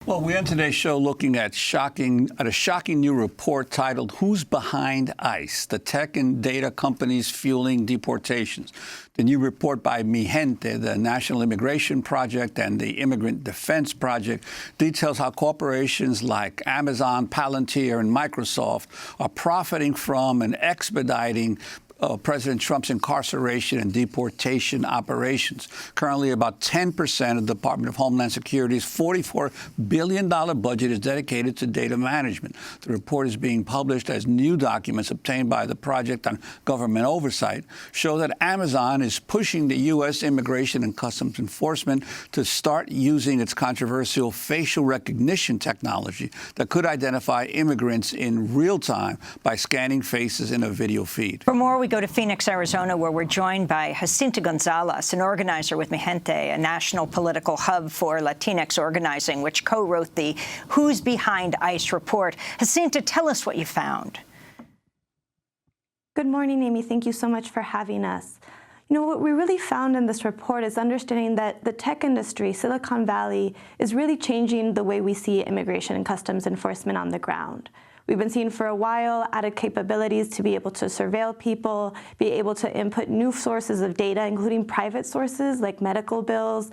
Well, we end today's show looking at a shocking new report titled "Who's Behind ICE? The Tech and Data Companies Fueling Deportations." The new report by Mi Gente, the National Immigration Project, and the Immigrant Defense Project details how corporations like Amazon, Palantir, and Microsoft are profiting from and expediting President Trump's incarceration and deportation operations. Currently, about 10% of the Department of Homeland Security's $44 billion budget is dedicated to data management. The report is being published as new documents obtained by the Project on Government Oversight show that Amazon is pushing the U.S. Immigration and Customs Enforcement to start using its controversial facial recognition technology that could identify immigrants in real time by scanning faces in a video feed. For more, we go to Phoenix, Arizona, where we're joined by Jacinta Gonzalez, an organizer with Mi Gente, a national political hub for Latinx organizing, which co-wrote the Who's Behind ICE report. Jacinta, tell us what you found. Good morning, Amy. Thank you so much for having us. You know, what we really found in this report is understanding that the tech industry, Silicon Valley, is really changing the way we see immigration and customs enforcement on the ground. We've been seeing for a while added capabilities to be able to surveil people, be able to input new sources of data, including private sources like medical bills,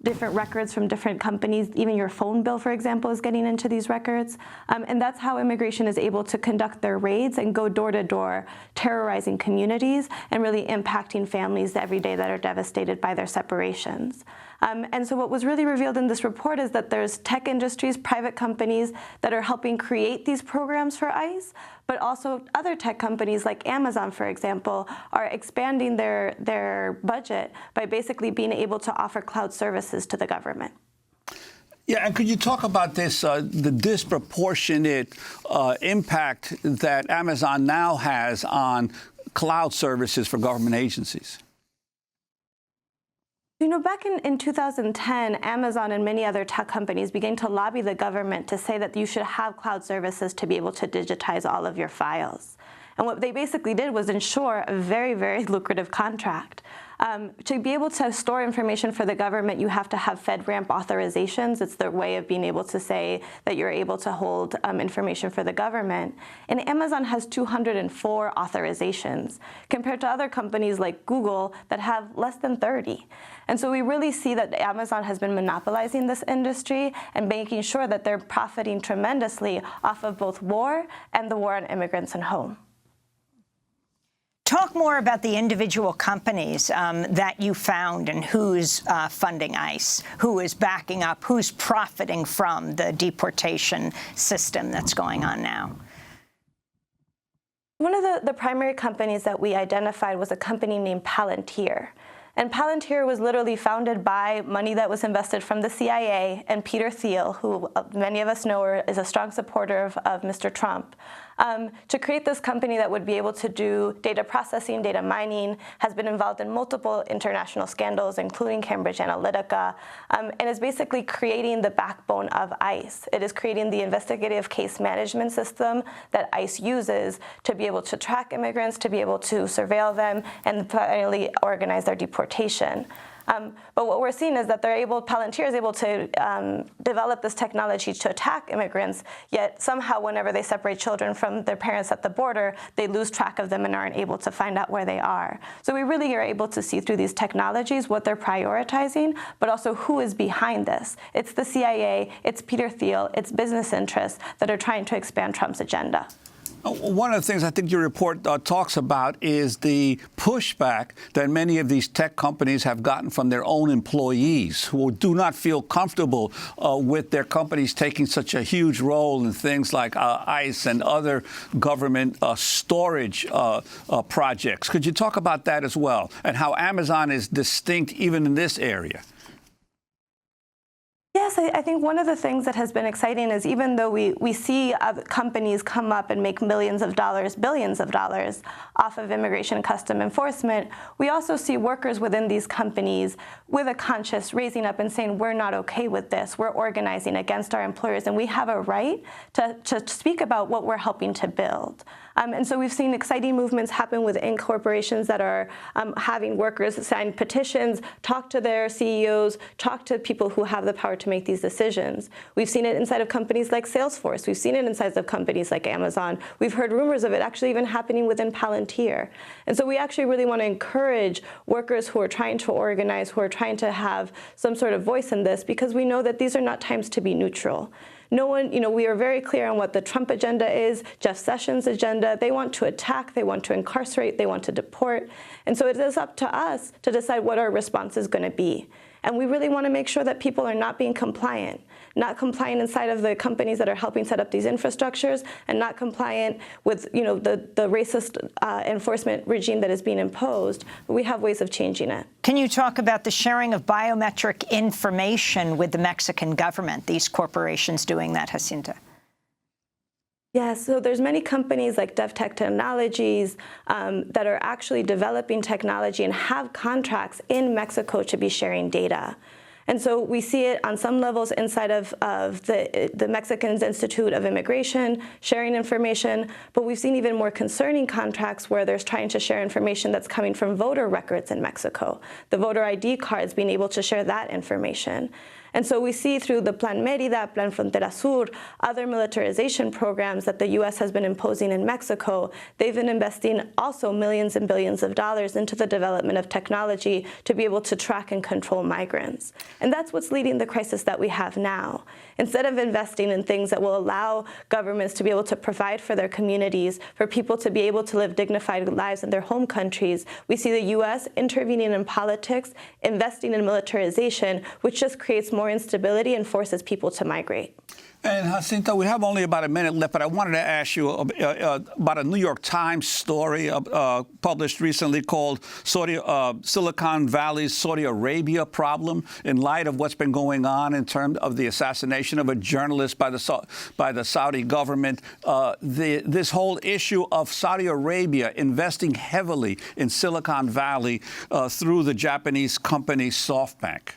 different records from different companies. Even your phone bill, for example, is getting into these records. And that's how immigration is able to conduct their raids and go door to door, terrorizing communities and really impacting families every day that are devastated by their separations. And so what was really revealed in this report is that there's tech industries, private companies that are helping create these programs for ICE, but also other tech companies like Amazon, for example, are expanding their budget by basically being able to offer cloud services to the government. Yeah, and could you talk about this, the disproportionate impact that Amazon now has on cloud services for government agencies? You know, back in 2010, Amazon and many other tech companies began to lobby the government to say that you should have cloud services to be able to digitize all of your files. And what they basically did was ensure a very, very lucrative contract. To be able to store information for the government, you have to have FedRAMP authorizations. It's their way of being able to say that you're able to hold information for the government. And Amazon has 204 authorizations, compared to other companies like Google that have less than 30. And so we really see that Amazon has been monopolizing this industry and making sure that they're profiting tremendously off of both war and the war on immigrants and home. Talk more about the individual companies that you found and who's funding ICE, who is backing up, who's profiting from the deportation system that's going on now. One of the primary companies that we identified was a company named Palantir. And Palantir was literally founded by money that was invested from the CIA and Peter Thiel, who many of us know is a strong supporter of Mr. Trump, to create this company that would be able to do data processing, data mining, has been involved in multiple international scandals, including Cambridge Analytica, and is basically creating the backbone of ICE. It is creating the investigative case management system that ICE uses to be able to track immigrants, to be able to surveil them, and finally organize their deportation. But what we're seeing is that Palantir is able to develop this technology to attack immigrants, yet somehow whenever they separate children from their parents at the border, they lose track of them and aren't able to find out where they are. So we really are able to see through these technologies what they're prioritizing, but also who is behind this. It's the CIA, it's Peter Thiel, it's business interests that are trying to expand Trump's agenda. One of the things I think your report talks about is the pushback that many of these tech companies have gotten from their own employees who do not feel comfortable with their companies taking such a huge role in things like ICE and other government storage projects. Could you talk about that as well, and how Amazon is distinct even in this area? Yes, I think one of the things that has been exciting is even though we see other companies come up and make millions of dollars, billions of dollars off of immigration and custom enforcement, we also see workers within these companies with a conscience raising up and saying, we're not okay with this. We're organizing against our employers, and we have a right to speak about what we're helping to build. And so we've seen exciting movements happen within corporations that are having workers sign petitions, talk to their CEOs, talk to people who have the power to make make these decisions. We've seen it inside of companies like Salesforce. We've seen it inside of companies like Amazon. We've heard rumors of it actually even happening within Palantir. And so we actually really want to encourage workers who are trying to organize, who are trying to have some sort of voice in this, because we know that these are not times to be neutral. No one, we are very clear on what the Trump agenda is, Jeff Sessions' agenda. They want to attack, they want to incarcerate, they want to deport. And so it is up to us to decide what our response is going to be. And we really want to make sure that people are not being compliant inside of the companies that are helping set up these infrastructures, and not compliant with the racist enforcement regime that is being imposed. But we have ways of changing it. Can you talk about the sharing of biometric information with the Mexican government, these corporations doing that, Jacinta? Yeah, so there's many companies like DevTech Technologies that are actually developing technology and have contracts in Mexico to be sharing data. And so we see it on some levels inside of the Mexican Institute of Immigration, sharing information, but we've seen even more concerning contracts where there's trying to share information that's coming from voter records in Mexico, the voter ID cards, being able to share that information. And so we see through the Plan Mérida, Plan Frontera Sur, other militarization programs that the U.S. has been imposing in Mexico. They've been investing also millions and billions of dollars into the development of technology to be able to track and control migrants. And that's what's leading the crisis that we have now. Instead of investing in things that will allow governments to be able to provide for their communities, for people to be able to live dignified lives in their home countries, we see the U.S. intervening in politics, investing in militarization, which just creates more instability and forces people to migrate. And Jacinta, we have only about a minute left, but I wanted to ask you about a New York Times story published recently called Silicon Valley's Saudi Arabia problem, in light of what's been going on in terms of the assassination of a journalist by the Saudi government. This whole issue of Saudi Arabia investing heavily in Silicon Valley through the Japanese company SoftBank.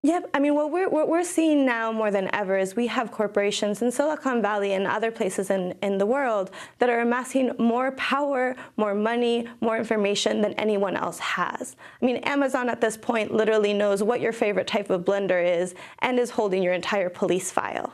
Yep. I mean, what we're seeing now more than ever is we have corporations in Silicon Valley and other places in the world that are amassing more power, more money, more information than anyone else has. I mean, Amazon at this point literally knows what your favorite type of blender is and is holding your entire police file.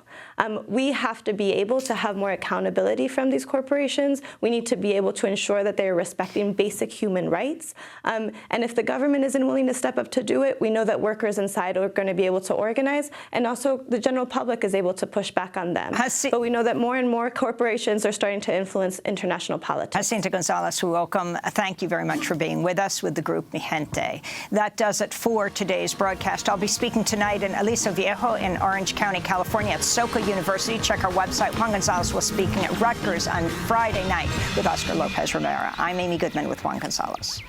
We have to be able to have more accountability from these corporations. We need to be able to ensure that they are respecting basic human rights. And if the government isn't willing to step up to do it, we know that workers inside are going to be able to organize, and also the general public is able to push back on them. But we know that more and more corporations are starting to influence international politics. Jacinta Gonzalez, welcome. Thank you very much for being with us with the group Mi Gente. That does it for today's broadcast. I'll be speaking tonight in Aliso Viejo in Orange County, California at Soka University. Check our website. Juan Gonzalez was speaking at Rutgers on Friday night with Oscar Lopez Rivera. I'm Amy Goodman with Juan Gonzalez.